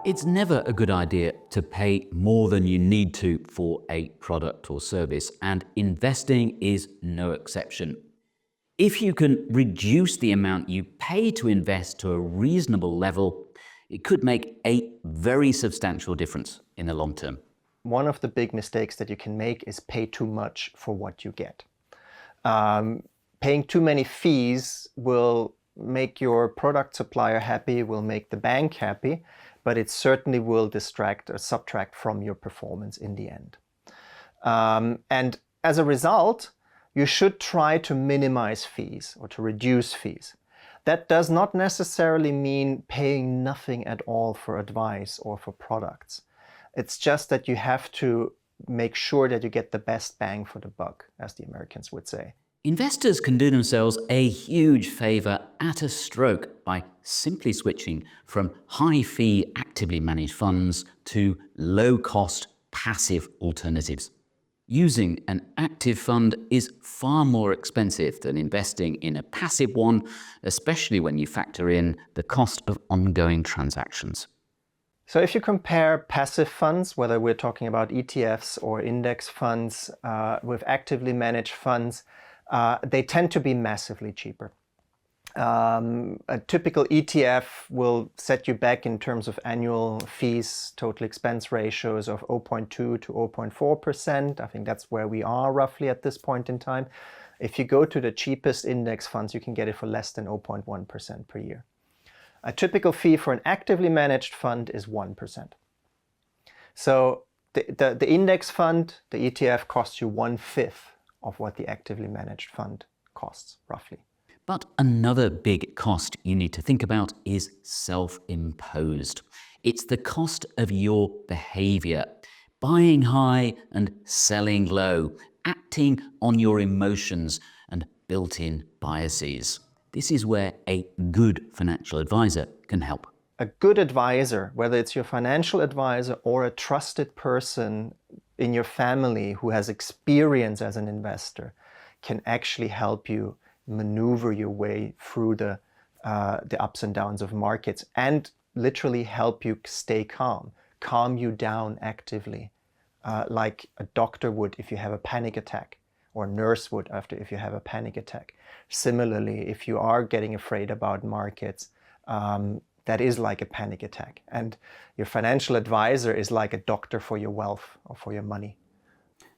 It's never a good idea to pay more than you need to for a product or service, and investing is no exception. If you can reduce the amount you pay to invest to a reasonable level, it could make a very substantial difference in the long term. One of the big mistakes that you can make is pay too much for what you get. Paying too many fees will make your product supplier happy, will make the bank happy, but it certainly will distract or subtract from your performance in the end. And as a result, you should try to minimize fees or to reduce fees. That does not necessarily mean paying nothing at all for advice or for products. It's just that you have to make sure that you get the best bang for the buck, as the Americans would say. Investors can do themselves a huge favor at a stroke by simply switching from high-fee actively managed funds to low-cost passive alternatives. Using an active fund is far more expensive than investing in a passive one, especially when you factor in the cost of ongoing transactions. So if you compare passive funds, whether we're talking about ETFs or index funds, with actively managed funds, they tend to be massively cheaper. A typical ETF will set you back in terms of annual fees, total expense ratios of 0.2 to 0.4%. I think that's where we are roughly at this point in time. If you go to the cheapest index funds, you can get it for less than 0.1% per year. A typical fee for an actively managed fund is 1%. So the index fund, the ETF, costs you 1/5 of what the actively managed fund costs, roughly. But another big cost you need to think about is self-imposed. It's the cost of your behavior, buying high and selling low, acting on your emotions and built-in biases. This is where a good financial advisor can help. A good advisor, whether it's your financial advisor or a trusted person in your family who has experience as an investor, can actually help you maneuver your way through the ups and downs of markets and literally help you stay calm you down actively, like a doctor would if you have a panic attack, or a nurse would if you have a panic attack. Similarly, if you are getting afraid about markets, that is like a panic attack. And your financial advisor is like a doctor for your wealth or for your money.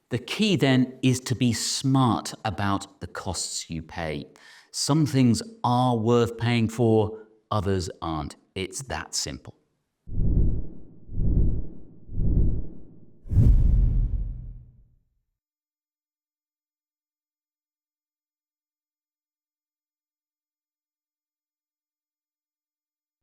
The key then is to be smart about the costs you pay. Some things are worth paying for, others aren't. It's that simple.